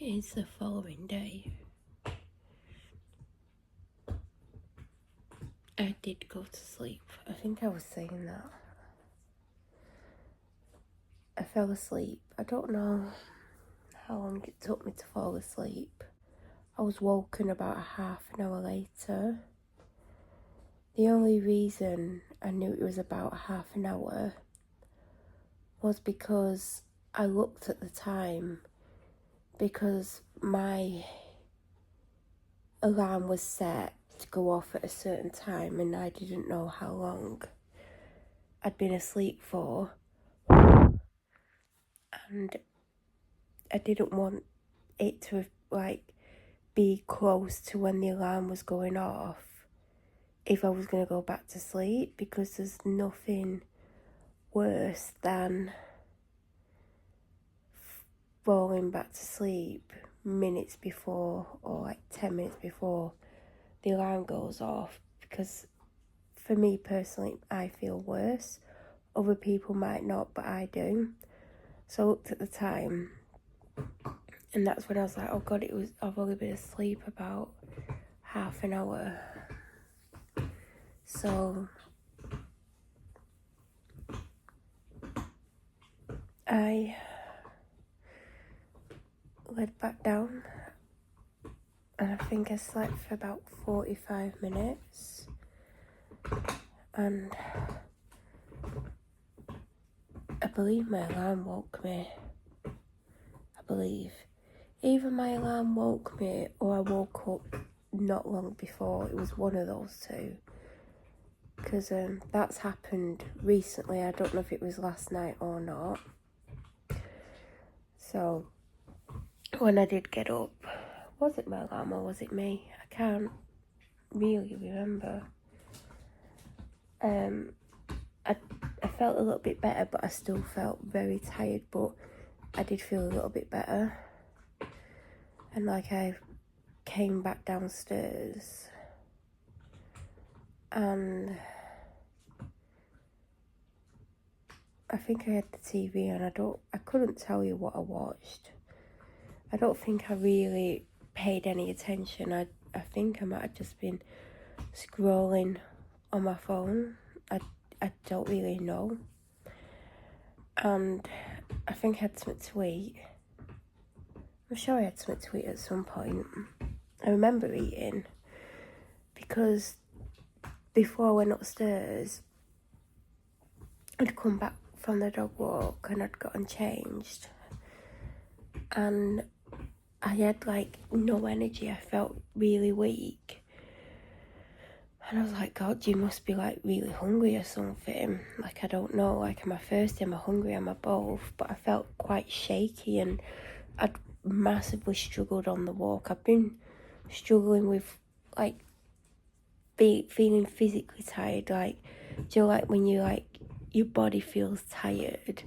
is the following day. I did go to sleep. I think I was saying that. I fell asleep. I don't know how long it took me to fall asleep. I was woken about a half an hour later. The only reason I knew it was about half an hour was because I looked at the time, because my alarm was set to go off at a certain time and I didn't know how long I'd been asleep for, and I didn't want it to be close to when the alarm was going off if I was going to go back to sleep, because there's nothing worse than falling back to sleep minutes before, or 10 minutes before the alarm goes off, because for me personally, I feel worse. Other people might not, but I do. So I looked at the time, and that's when I was like, oh God, I've only been asleep about half an hour. So I laid back down, and I think I slept for about 45 minutes. And I believe my alarm woke me. I believe. Either my alarm woke me or I woke up not long before. It was one of those two. Because that's happened recently. I don't know if it was last night or not. So when I did get up, was it my alarm or was it me? I can't really remember. I felt a little bit better, but I still felt very tired, but I did feel a little bit better. And I came back downstairs and I think I had the TV on. I couldn't tell you what I watched. I don't think I really paid any attention. I think I might have just been scrolling on my phone. I don't really know. And I think I had something to eat. I'm sure I had something to eat at some point. I remember eating because before I went upstairs, I'd come back from the dog walk and I'd gotten changed. And I had no energy. I felt really weak. And I was like, God, you must be really hungry or something. I don't know. Am I thirsty? Am I hungry? Am I both? But I felt quite shaky and I'd massively struggled on the walk. I've been struggling with feeling physically tired. Do you know when your body feels tired,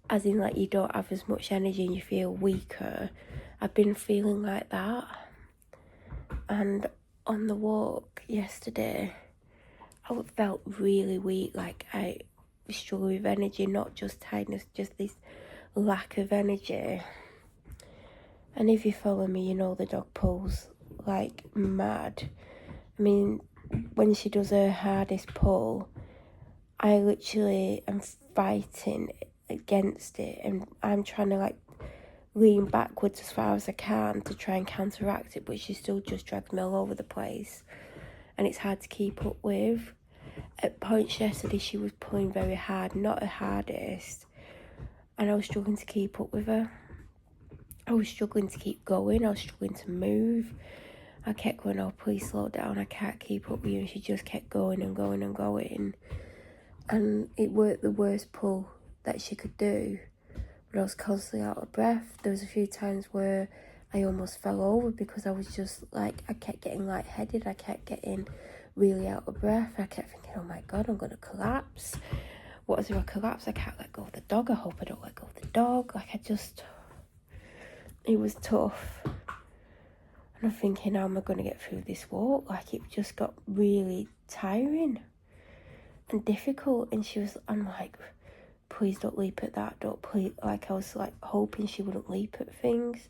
as in you don't have as much energy and you feel weaker? I've been feeling like that. And on the walk yesterday, I felt really weak. I struggle with energy, not just tiredness, just this lack of energy. And if you follow me, you know the dog pulls like mad. I mean, when she does her hardest pull, I literally am fighting against it, and I'm trying to lean backwards as far as I can to try and counteract it, but she still just drags me all over the place, and it's hard to keep up with. At points yesterday, she was pulling very hard, not her hardest, and I was struggling to keep up with her. I was struggling to keep going. I was struggling to move. I kept going, oh, please slow down. I can't keep up with you. And she just kept going and going and going. And it worked the worst pull that she could do. But I was constantly out of breath. There was a few times where I almost fell over because I was just I kept getting lightheaded. I kept getting really out of breath. I kept thinking, oh my God, I'm going to collapse. What if I collapse? I can't let go of the dog. I hope I don't let go of the dog. It was tough. And I'm thinking, how am I going to get through this walk? It just got really tiring and difficult. And I'm like, please don't leap at that. Don't please. I was hoping she wouldn't leap at things,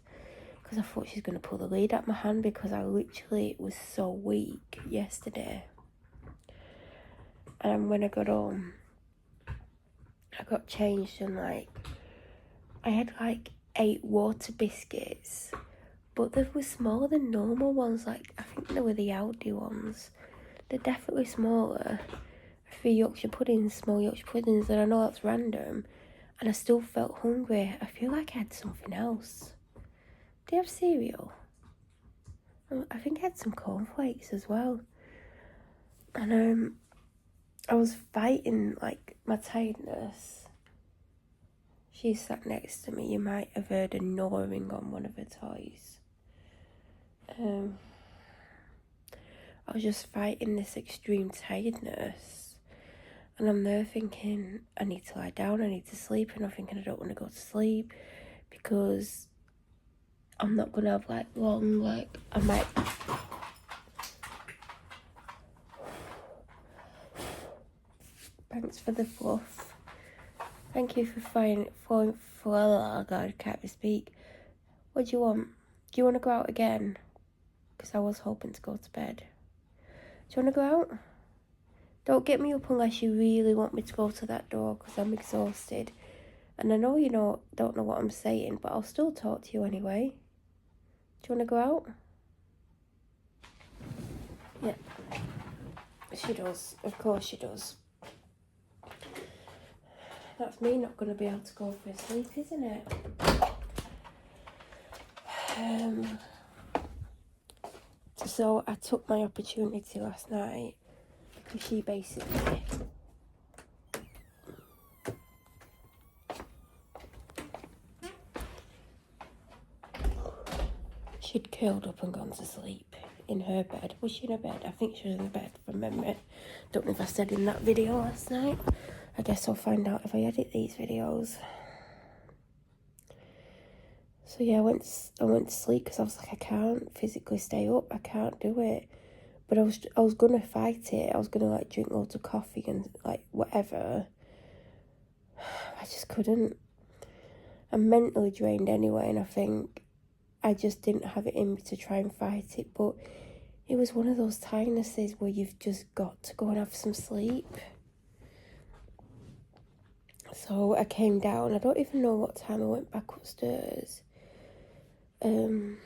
because I thought she's going to pull the lead at my hand, because I literally was so weak yesterday. And when I got home, I got changed and like, I had like 8 water biscuits, but they were smaller than normal ones. Like, I think they were the Aldi ones. They're definitely smaller. 3 Yorkshire puddings, small Yorkshire puddings, and I know that's random. And I still felt hungry. I feel like I had something else. Do you have cereal? I think I had some cornflakes as well. And I was fighting like my tiredness. She sat next to me. You might have heard a gnawing on one of her toys. I was just fighting this extreme tiredness. And I'm there thinking, I need to lie down, I need to sleep. And I'm thinking, I don't want to go to sleep because I'm not going to have like long, like, I might... Thanks for the fluff. Thank you for oh God, I can't speak. What do you want? Do you want to go out again? Because I was hoping to go to bed. Do you want to go out? Don't get me up unless you really want me to go to that door, because I'm exhausted. And I know you don't know what I'm saying, but I'll still talk to you anyway. Do you want to go out? Yeah. She does. Of course she does. That's me not going to be able to go for a sleep, isn't it? So I took my opportunity last night, because she basically... She'd curled up and gone to sleep in her bed. Was she in her bed? I think she was in bed from memory. Don't know if I said in that video last night. I guess I'll find out if I edit these videos. So yeah, I went to sleep because I was like, I can't physically stay up. I can't do it. But I was gonna fight it. I was gonna like drink loads of coffee and like whatever. I just couldn't. I'm mentally drained anyway, and I think I just didn't have it in me to try and fight it. But it was one of those tirednesses where you've just got to go and have some sleep. So I came down. I don't even know what time I went back upstairs. And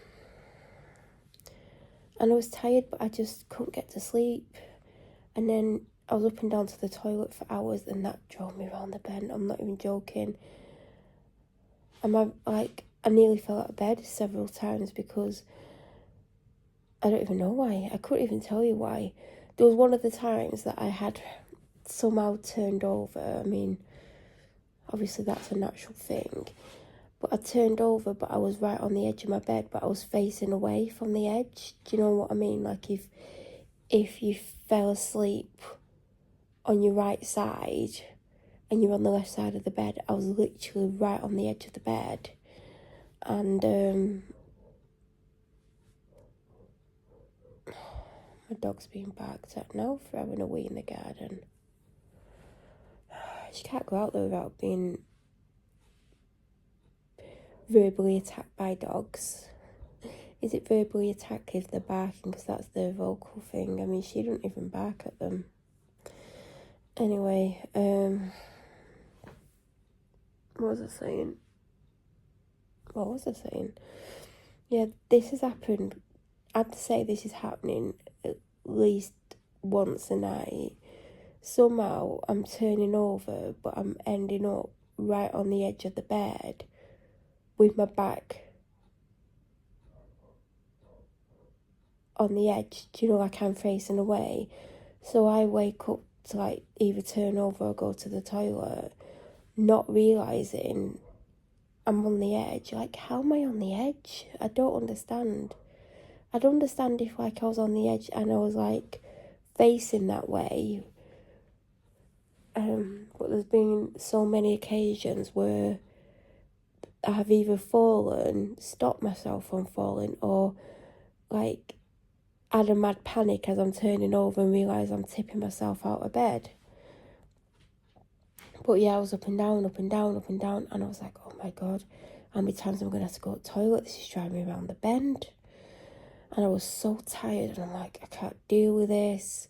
I was tired, but I just couldn't get to sleep. And then I was up and down to the toilet for hours, and that drove me around the bed. I'm not even joking. I nearly fell out of bed several times because I don't even know why. I couldn't even tell you why. There was one of the times that I had somehow turned over. I mean, obviously that's a natural thing. But I turned over, but I was right on the edge of my bed, but I was facing away from the edge. Do you know what I mean? Like if you fell asleep on your right side and you're on the left side of the bed, I was literally right on the edge of the bed. And my dog's being barked at now for having a wee in the garden. She can't go out there without being verbally attacked by dogs. Is it verbally attacked if they're barking? Because that's their vocal thing. I mean, she don't even bark at them. Anyway, what was I saying? Yeah, this has happened. I'd say this is happening at least once a night. Somehow I'm turning over, but I'm ending up right on the edge of the bed with my back on the edge. Do you know, like I'm facing away? So I wake up to like either turn over or go to the toilet, not realising I'm on the edge. Like, how am I on the edge? I don't understand. I don't understand if like I was on the edge and I was like facing that way. But there's been so many occasions where I have either fallen, stopped myself from falling, or like had a mad panic as I'm turning over and realise I'm tipping myself out of bed. But yeah, I was up and down, and I was like, oh my God, how many times I'm going to have to go to the toilet. This is driving me around the bend. And I was so tired, and I'm like, I can't deal with this.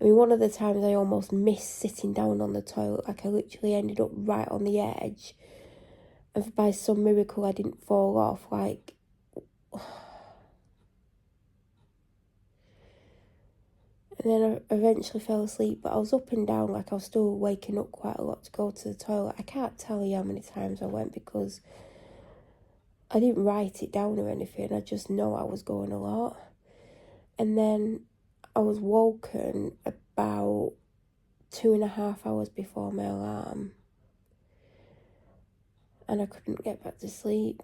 I mean, one of the times I almost missed sitting down on the toilet. Like, I literally ended up right on the edge. And by some miracle, I didn't fall off. Like, and then I eventually fell asleep. But I was up and down. Like, I was still waking up quite a lot to go to the toilet. I can't tell you how many times I went because I didn't write it down or anything. I just know I was going a lot. And then I was woken about 2.5 hours before my alarm. And I couldn't get back to sleep.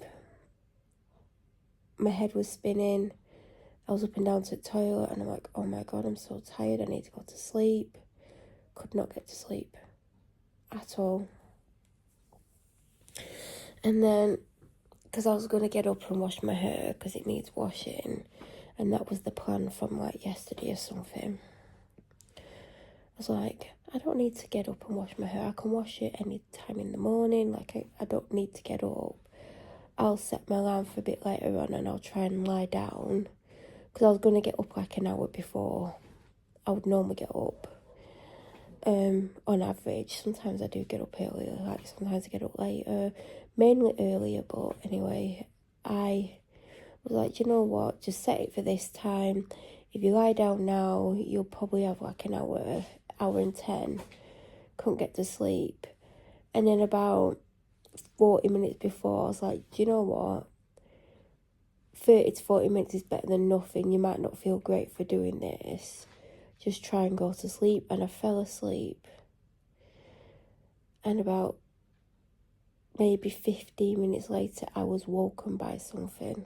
My head was spinning. I was up and down to the toilet, and I'm like, oh my God, I'm so tired. I need to go to sleep. Could not get to sleep at all. And then, because I was going to get up and wash my hair because it needs washing, and that was the plan from like yesterday or something. I was like, I don't need to get up and wash my hair. I can wash it any time in the morning. Like, I don't need to get up. I'll set my alarm for a bit later on, and I'll try and lie down. Because I was going to get up like an hour before I would normally get up. On average, sometimes I do get up earlier. Like, sometimes I get up later. Mainly earlier, but anyway, I was like, you know what? Just set it for this time. If you lie down now, you'll probably have like an hour and 10. Couldn't get to sleep. And then about 40 minutes before, I was like, do you know what? 30 to 40 minutes is better than nothing. You might not feel great for doing this. Just try and go to sleep. And I fell asleep. And about maybe 15 minutes later, I was woken by something.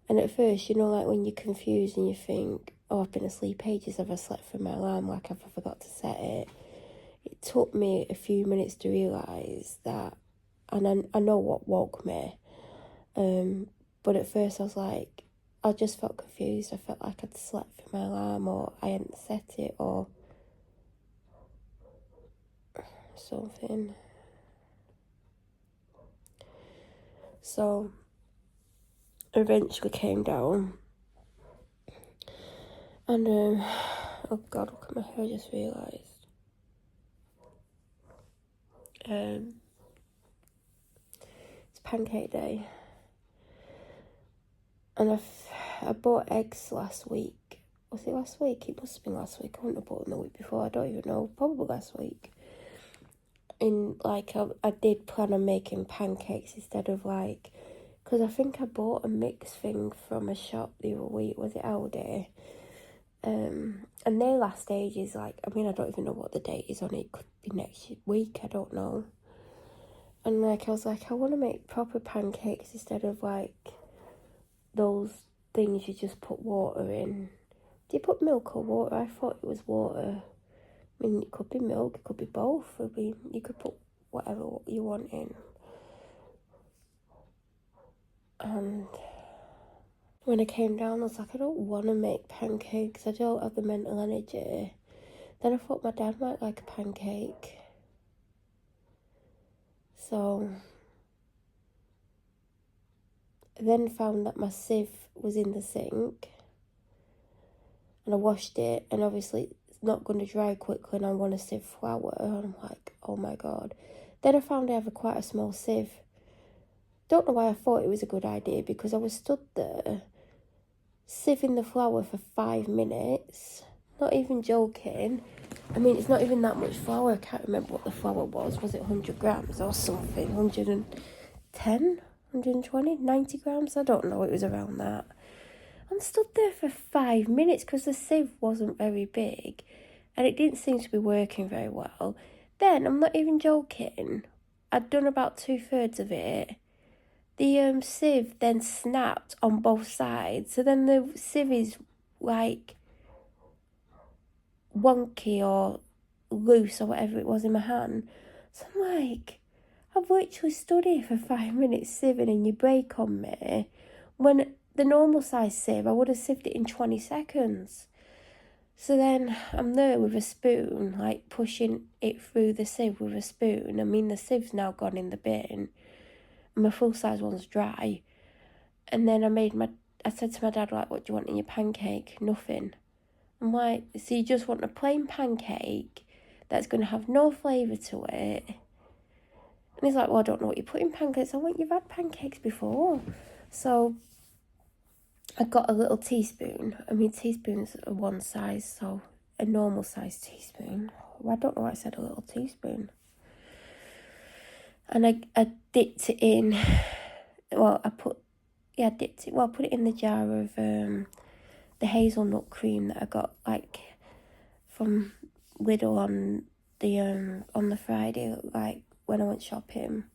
And at first, you know, like when you're confused and you think, oh, I've been asleep ages. Have I slept for my alarm? Like, have I forgot to set it? It took me a few minutes to realise that. And I know what woke me. But at first I was like, I just felt confused. I felt like I'd slept for my alarm, or I hadn't set it, or something. So I eventually came down. And, oh God, look at my hair, I just realised. It's pancake day. And I bought eggs last week. Was it last week? It must have been last week. I wouldn't have bought them the week before. I don't even know. Probably last week. I did plan on making pancakes instead of like... Because I think I bought a mix thing from a shop the other week. Was it Aldi? And their last stage is like... I mean, I don't even know what the date is on it. It could be next week. I don't know. And like, I was like, I want to make proper pancakes instead of like... those things you just put water in. Do you put milk or water? I thought it was water. I mean, it could be milk, it could be both. You could put whatever you want in. And when I came down, I was like, I don't want to make pancakes. I don't have the mental energy. Then I thought my dad might like a pancake. So I then found that my sieve was in the sink. And I washed it, and obviously it's not going to dry quickly, and I want a sieve flour. And I'm like, oh my God. Then I found I have quite a small sieve. Don't know why I thought it was a good idea, because I was stood there sieving the flour for 5 minutes. Not even joking. I mean, it's not even that much flour. I can't remember what the flour was. Was it 100 grams or something? 110? 120? 90 grams? I don't know. It was around that. I'm stood there for 5 minutes because the sieve wasn't very big and it didn't seem to be working very well. Then, I'm not even joking, I'd done about 2/3 of it. The sieve then snapped on both sides. So then the sieve is like wonky or loose or whatever it was in my hand. So I'm like, I've literally stood here for 5 minutes sieving and you break on me. When the normal size sieve, I would have sieved it in 20 seconds. So then I'm there with a spoon, like pushing it through the sieve with a spoon. I mean, the sieve's now gone in the bin. my full-size one's dry. And then I said to my dad, like, what do you want in your pancake? Nothing. I'm like, so you just want a plain pancake that's going to have no flavour to it? And he's like, well, I don't know what you put in pancakes. I went, you've had pancakes before. So I got a little teaspoon. I mean, teaspoons are one size, so a normal size teaspoon. Well, I don't know why I said a little teaspoon. And I dipped it in, well, I put it in the jar of the hazelnut cream that I got, like, from Lidl on the Friday, like, when I went shopping.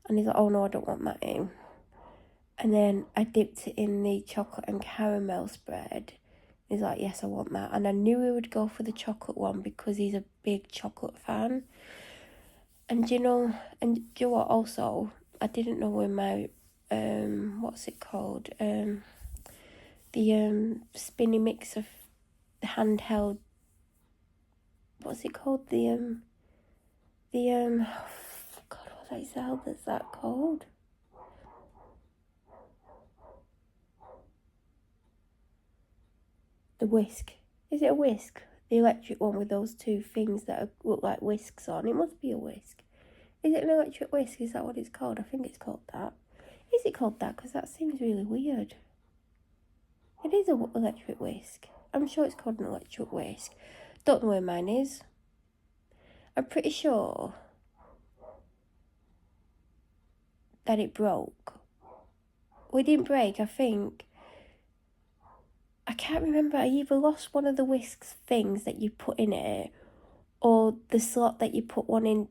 And he's like, oh no, I don't want that in. And then I dipped it in the chocolate and caramel spread. He's like, yes, I want that. And I knew he would go for the chocolate one because he's a big chocolate fan. And do you know what, also, I didn't know when my, what's it called? The spinny mix of the handheld, what's it called? God, what the hell is that called? The whisk. Is it a whisk? The electric one with those two things that look like whisks on. It must be a whisk. Is it an electric whisk? Is that what it's called? I think it's called that. Is it called that? Because that seems really weird. It is an electric whisk. I'm sure it's called an electric whisk. Don't know where mine is. I'm pretty sure that it broke. Well, it didn't break, I think. I can't remember. I either lost one of the whisks things that you put in it, or the slot that you put one in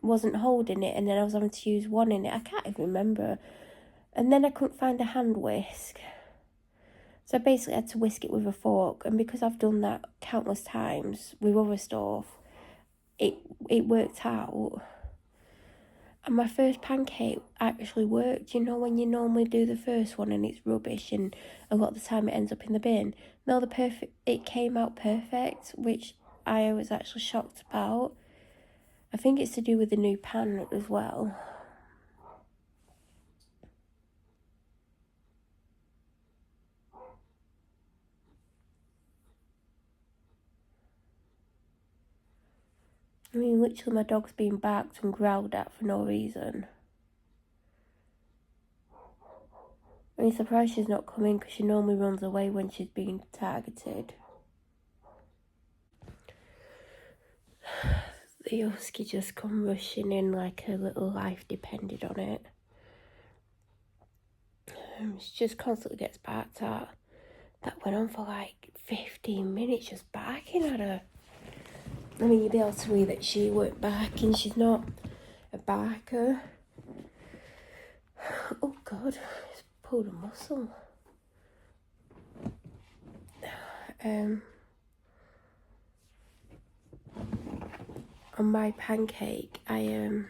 wasn't holding it, and then I was having to use one in it. I can't even remember. And then I couldn't find a hand whisk. So I basically had to whisk it with a fork, and because I've done that countless times with other stuff, it worked out. And my first pancake actually worked. You know when you normally do the first one and it's rubbish and a lot of the time it ends up in the bin? No, it came out perfect, which I was actually shocked about. I think it's to do with the new pan as well. I mean, literally my dog's been barked and growled at for no reason. I'm surprised she's not coming because she normally runs away when she's being targeted. The husky just come rushing in like her little life depended on it. She just constantly gets barked at. That went on for like 15 minutes just barking at her. I mean, you'd be able to hear that she weren't barking. She's not a barker. Oh God, it's pulled a muscle. On my pancake, I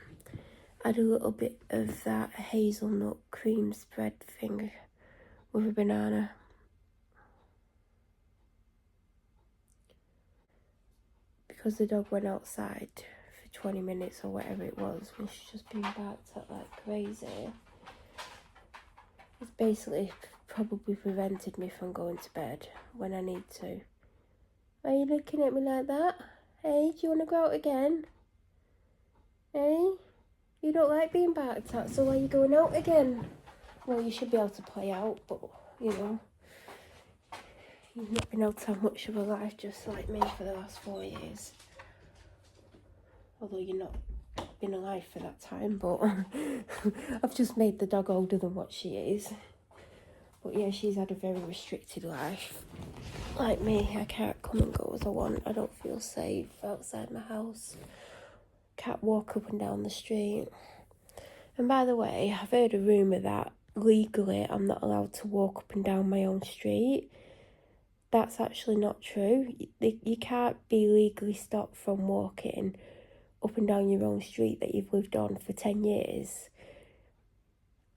add a little bit of that hazelnut cream spread thing with a banana. Because the dog went outside for 20 minutes or whatever it was, and she's just been barked at like crazy. It's basically probably prevented me from going to bed when I need to. Are you looking at me like that? Hey, do you want to go out again? Hey? You don't like being barked at, so are you going out again? Well, you should be able to play out, but, you know, you've not been able to have much of a life just like me for the last 4 years. Although you're not been alive for that time, but I've just made the dog older than what she is. But yeah, she's had a very restricted life. Like me, I can't come and go as I want. I don't feel safe outside my house. Can't walk up and down the street. And by the way, I've heard a rumour that legally I'm not allowed to walk up and down my own street. That's actually not true. You can't be legally stopped from walking up and down your own street that you've lived on for 10 years.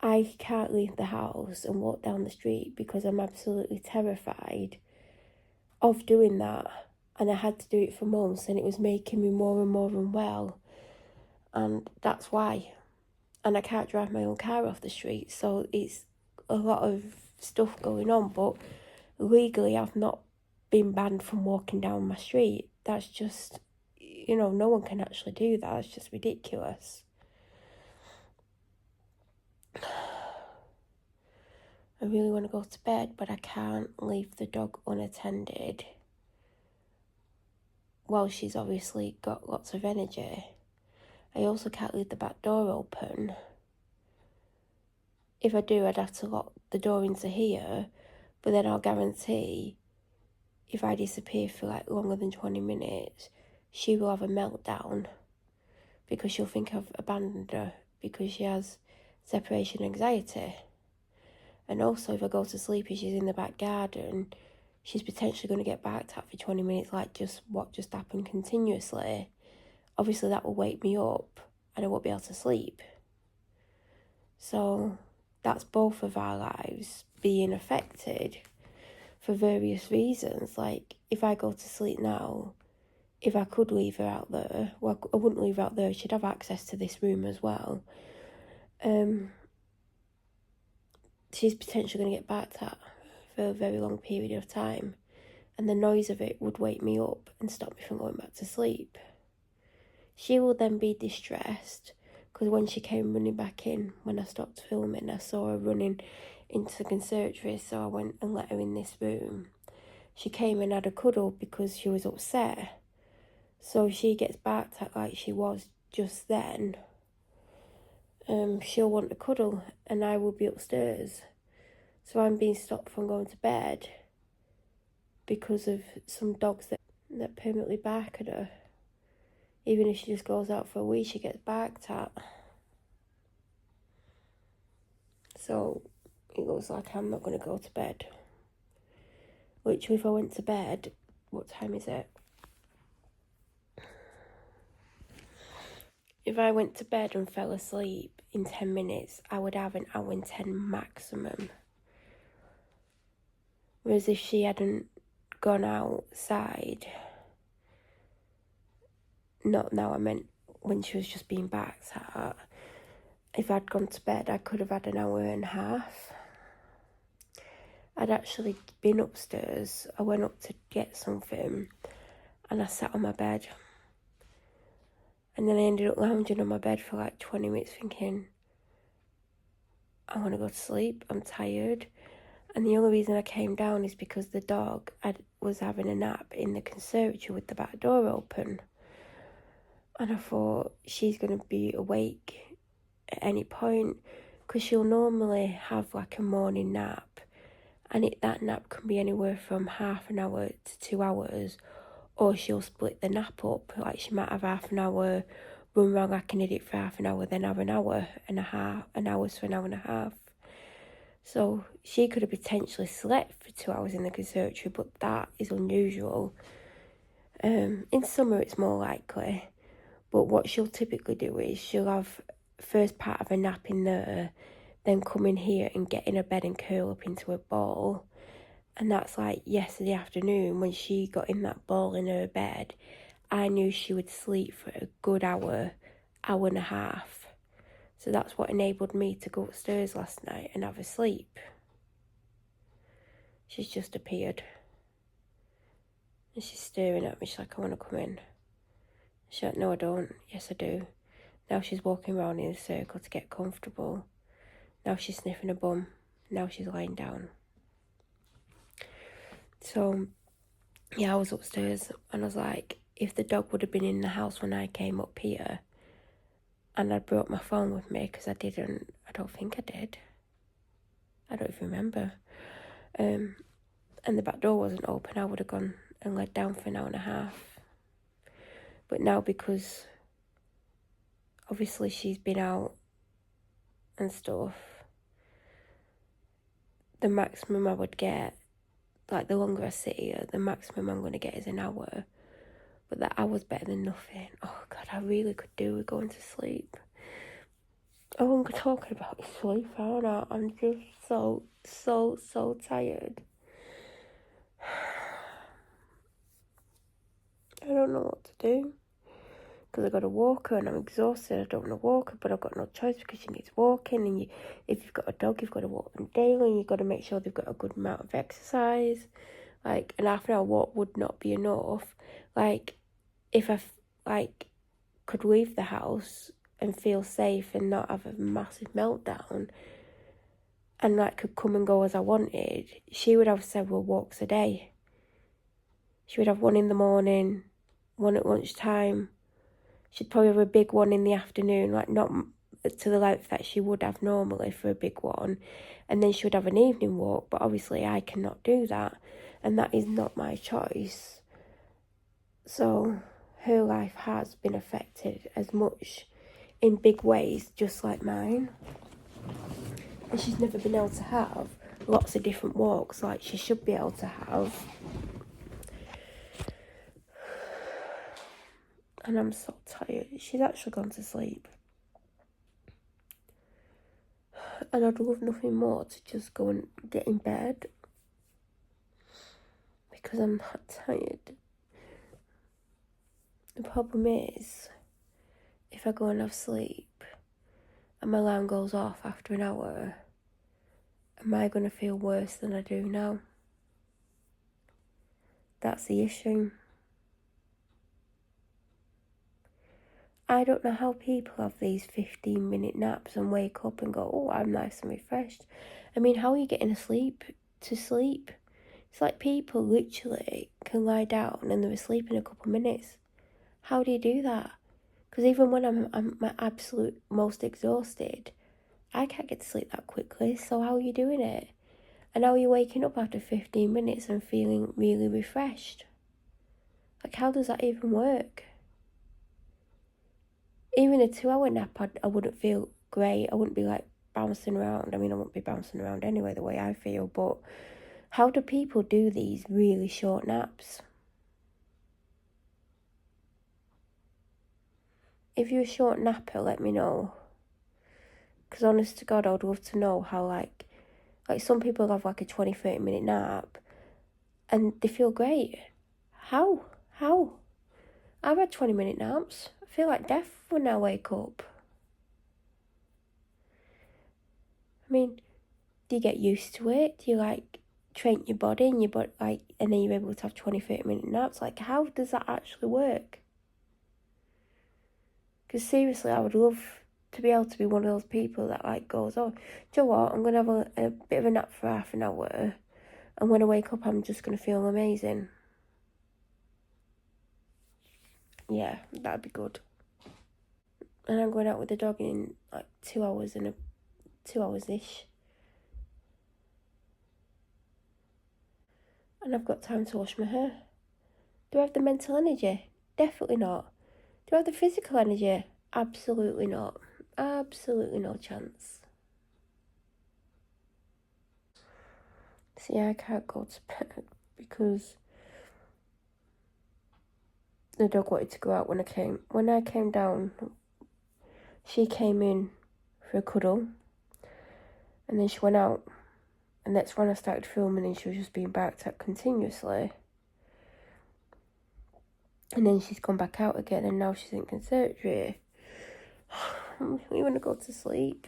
I can't leave the house and walk down the street because I'm absolutely terrified of doing that. And I had to do it for months and it was making me more and more unwell. And that's why. and I can't drive my own car off the street, so it's a lot of stuff going on, but legally I've not been banned from walking down my street. That's just, no one can actually do that. It's just ridiculous. I really want to go to bed, but I can't leave the dog unattended while she's obviously got lots of energy. I also can't leave the back door open. If I do, I'd have to lock the door into here, but then I'll guarantee if I disappear for like longer than 20 minutes, she will have a meltdown because she'll think I've abandoned her because she has separation anxiety. And also, if I go to sleep and she's in the back garden, she's potentially going to get barked at for 20 minutes, like just what just happened continuously. Obviously, that will wake me up and I won't be able to sleep. So that's both of our lives being affected for various reasons. Like, if I go to sleep now, if I could leave her out there, well, I wouldn't leave her out there. She'd have access to this room as well. She's potentially going to get barked at for a very long period of time. And the noise of it would wake me up and stop me from going back to sleep. She will then be distressed because when she came running back in, when I stopped filming, I saw her running into the conservatory, so I went and let her in this room. She came and had a cuddle because she was upset. So if she gets barked at like she was just then, she'll want a cuddle and I will be upstairs. So I'm being stopped from going to bed because of some dogs that permanently bark at her. Even if she just goes out for a wee, she gets barked at. So it looks like I'm not going to go to bed. Literally, if I went to bed, what time is it? If I went to bed and fell asleep in 10 minutes, I would have an hour and 10 maximum. Whereas if she hadn't gone outside, not now, I meant when she was just being barked at, if I'd gone to bed, I could have had an hour and a half. I'd actually been upstairs. I went up to get something and I sat on my bed. And then I ended up lounging on my bed for like 20 minutes thinking, I want to go to sleep, I'm tired. And the only reason I came down is because the dog was having a nap in the conservatory with the back door open. And I thought, she's going to be awake at any point because she'll normally have like a morning nap. And that nap can be anywhere from half an hour to 2 hours. Or she'll split the nap up, like she might have half an hour, run around like an idiot for half an hour, then have an hour and a half, an hour to an hour and a half. So she could have potentially slept for 2 hours in the conservatory, but that is unusual. In summer it's more likely, but what she'll typically do is she'll have first part of a nap in there, then come in here and get in her bed and curl up into a ball. And that's like yesterday afternoon when she got in that ball in her bed. I knew she would sleep for a good hour, hour and a half. So that's what enabled me to go upstairs last night and have a sleep. She's just appeared. And she's staring at me. She's like, I want to come in. She's like, no, I don't. Yes, I do. Now she's walking around in a circle to get comfortable. Now she's sniffing her bum. Now she's lying down. So, yeah, I was upstairs and I was like, if the dog would have been in the house when I came up here and I'd brought my phone with me, because I don't think I did. I don't even remember. And the back door wasn't open, I would have gone and laid down for an hour and a half. But now, because obviously she's been out and stuff, the maximum I would get, like the longer I sit here, the maximum I'm going to get is an hour. But that hour's better than nothing. Oh God, I really could do with going to sleep. Oh, I'm talking about sleep, aren't I? I'm just so tired. I don't know what to do. because I've got to walk her and I'm exhausted. I don't want to walk her, but I've got no choice because she needs walking. And if you've got a dog, you've got to walk them daily, and you've got to make sure they've got a good amount of exercise. Like, an half an hour walk would not be enough. Like, if I could leave the house and feel safe and not have a massive meltdown, and could come and go as I wanted, she would have several walks a day. She would have one in the morning, one at lunchtime. She'd probably have a big one in the afternoon, not to the length that she would have normally for a big one. And then she would have an evening walk, but obviously I cannot do that, and that is not my choice. So her life has been affected as much in big ways, just like mine. And she's never been able to have lots of different walks like she should be able to have. And I'm so tired. She's actually gone to sleep. And I'd love nothing more to just go and get in bed, because I'm that tired. The problem is, if I go and have sleep and my alarm goes off after an hour, am I going to feel worse than I do now? That's the issue. I don't know how people have these 15-minute naps and wake up and go, oh, I'm nice and refreshed. I mean, how are you getting asleep to sleep? It's like people literally can lie down and they're asleep in a couple of minutes. How do you do that? Because even when I'm my absolute most exhausted, I can't get to sleep that quickly. So how are you doing it? And how are you waking up after 15 minutes and feeling really refreshed? Like, how does that even work? Even a 2-hour nap, I wouldn't feel great. I wouldn't be bouncing around. I mean, I wouldn't be bouncing around anyway, the way I feel. But how do people do these really short naps? If you're a short napper, let me know. Because honest to God, I would love to know how, like some people have a 20-30 minute nap and they feel great. How? I've had 20-minute naps. I feel like death when I wake up. I mean, do you get used to it? Do you train your body and and then you're able to have 20-30 minute naps? How does that actually work? Because seriously, I would love to be able to be one of those people that goes, oh, do you know what? I'm going to have a bit of a nap for half an hour, and when I wake up, I'm just going to feel amazing. Yeah, that'd be good. And I'm going out with the dog in 2 hours 2 hours-ish. And I've got time to wash my hair. Do I have the mental energy? Definitely not. Do I have the physical energy? Absolutely not. Absolutely no chance. See, I can't go to bed because the dog wanted to go out when I came down. She came in for a cuddle, and then she went out, and that's when I started filming, and she was just being barked at continuously. And then she's gone back out again, and now she's in conservatory. We want to go to sleep.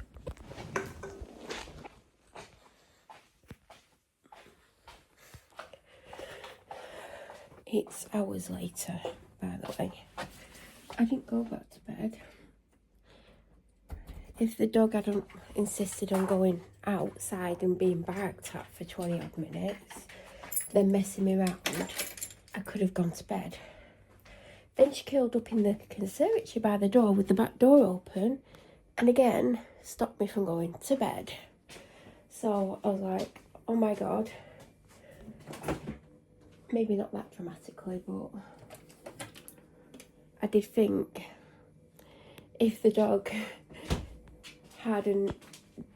It's hours later, by the way. I didn't go back to bed. If the dog hadn't insisted on going outside and being barked at for 20 odd minutes, then messing me around, I could have gone to bed. Then she curled up in the conservatory by the door with the back door open, and again stopped me from going to bed. So I was like, oh my God. Maybe not that dramatically, but I did think if the dog hadn't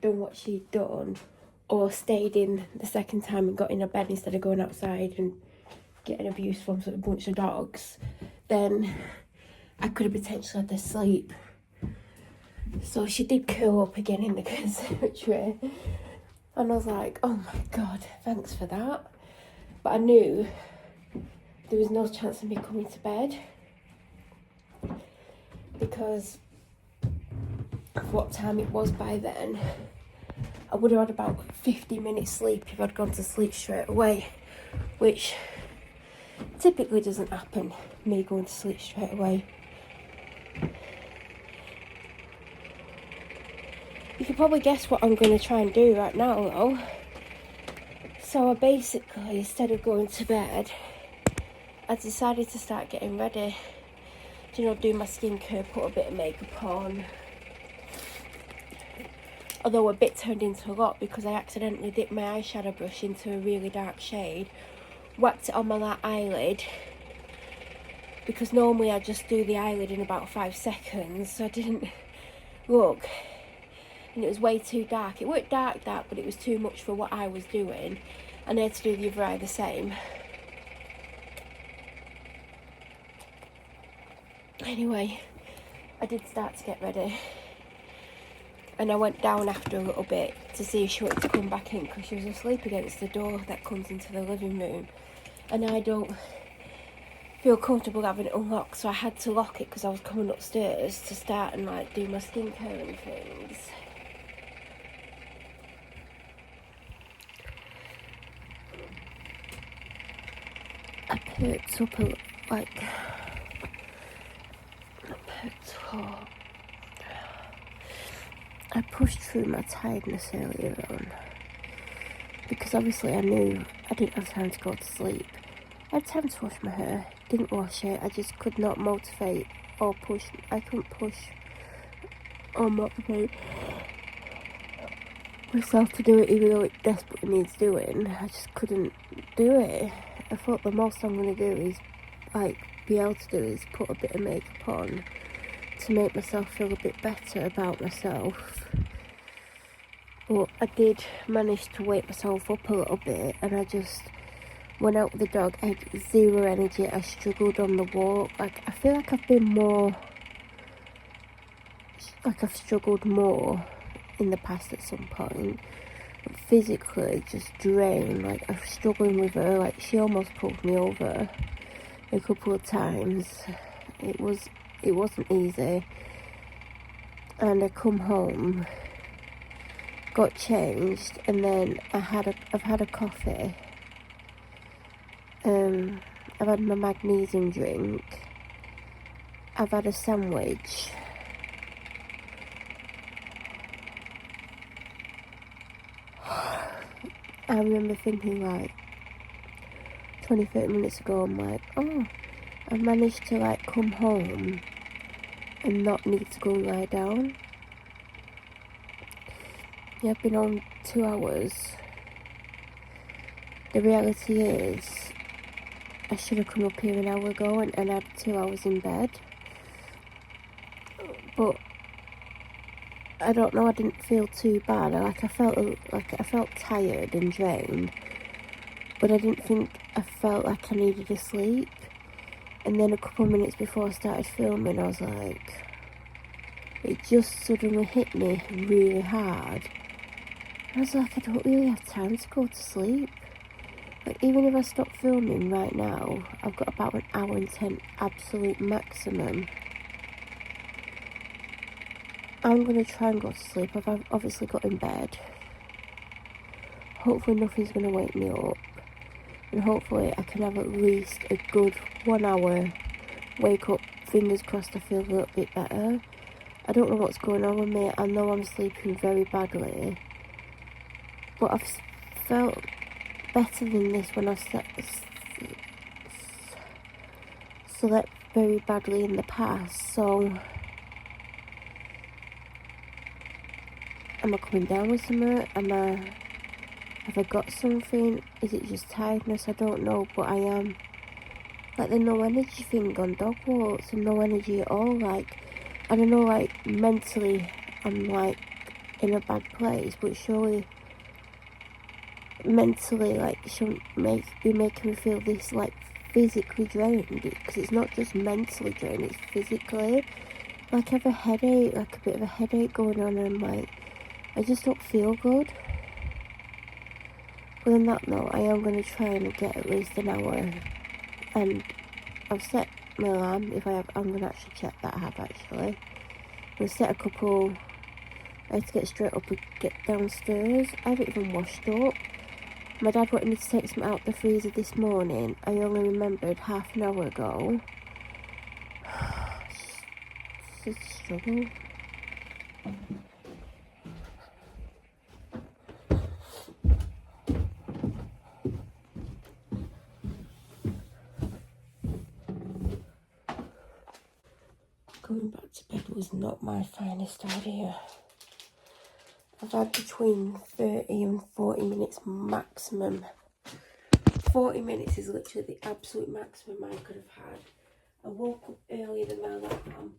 done what she'd done, or stayed in the second time and got in a bed instead of going outside and getting abuse from a bunch of dogs, then I could have potentially had to sleep. So she did curl up again in the conservatory, and I was like, oh my God, thanks for that. But I knew there was no chance of me coming to bed. because of what time it was by then. I would have had about 50 minutes sleep if I'd gone to sleep straight away, which typically doesn't happen, me going to sleep straight away. You can probably guess what I'm going to try and do right now though. So I basically, instead of going to bed, I decided to start getting ready. You know, do my skincare, put a bit of makeup on. Although a bit turned into a lot because I accidentally dipped my eyeshadow brush into a really dark shade, whacked it on my eyelid, because normally I just do the eyelid in about 5 seconds, so I didn't look, and it was way too dark. It weren't dark, but it was too much for what I was doing, and I had to do the other eye the same. Anyway, I did start to get ready. And I went down after a little bit to see if she wanted to come back in, because she was asleep against the door that comes into the living room. And I don't feel comfortable having it unlocked, so I had to lock it because I was coming upstairs to start and like do my skincare and things. I perked up I pushed through my tiredness earlier on, because obviously I knew I didn't have time to go to sleep. I had time to wash my hair, didn't wash it. I just could not motivate or push. I couldn't push or motivate myself to do it, even though it desperately needs doing. I just couldn't do it. I thought the most I'm going to do is, be able to do is put a bit of makeup on to make myself feel a bit better about myself. But I did manage to wake myself up a little bit, and I just went out with the dog. I had zero energy. I struggled on the walk. I feel like I've been more, I've struggled more in the past at some point. But physically, just drained. I was struggling with her. She almost pulled me over a couple of times. It wasn't easy. And I come home, got changed, and then I've had a coffee. I've had my magnesium drink. I've had a sandwich. I remember thinking 20-30 minutes ago, I'm like, oh, I managed to come home and not need to go lie down. Yeah, I've been on 2 hours. The reality is, I should have come up here an hour ago and had 2 hours in bed. But I don't know, I didn't feel too bad. I felt tired and drained, but I didn't think I felt like I needed to sleep. And then a couple of minutes before I started filming, I was like, it just suddenly hit me really hard. I was like, I don't really have time to go to sleep. Even if I stop filming right now, I've got about 1 hour and 10 absolute maximum. I'm going to try and go to sleep. I've obviously got in bed. Hopefully nothing's going to wake me up. And hopefully I can have at least a good 1 hour wake up. Fingers crossed I feel a little bit better. I don't know what's going on with me. I know I'm sleeping very badly. But I've felt better than this when I slept very badly in the past. So, am I coming down with something? Have I got something? Is it just tiredness? I don't know, but I am. The no energy thing on dog walks and no energy at all. I don't know, mentally I'm in a bad place, but surely mentally shouldn't be making me feel this physically drained, because it's not just mentally drained, it's physically. I have a headache, a bit of a headache going on, and I just don't feel good. But on that note, I am going to try and get at least an hour, and I've set my alarm. If I have, I'm going to actually check that I have actually. I'll set a couple. I had to get straight up and get downstairs. I haven't even washed up. My dad wanted me to take some out the freezer this morning. I only remembered half an hour ago. It's a struggle. Going back to bed was not my finest idea. I've had between 30 and 40 minutes maximum. 40 minutes is literally the absolute maximum I could have had. I woke up earlier than my alarm.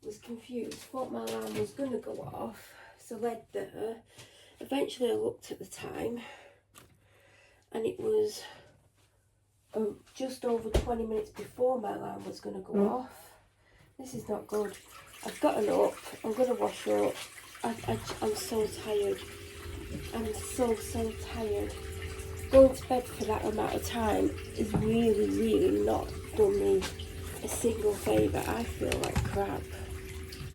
Was confused, thought my alarm was going to go off. So led there. Eventually I looked at the time. And it was just over 20 minutes before my alarm was going to go off. This is not good. I've gotten up. I'm going to wash up. I'm so tired. I'm so tired. Going to bed for that amount of time is really not done me a single favour. I feel like crap.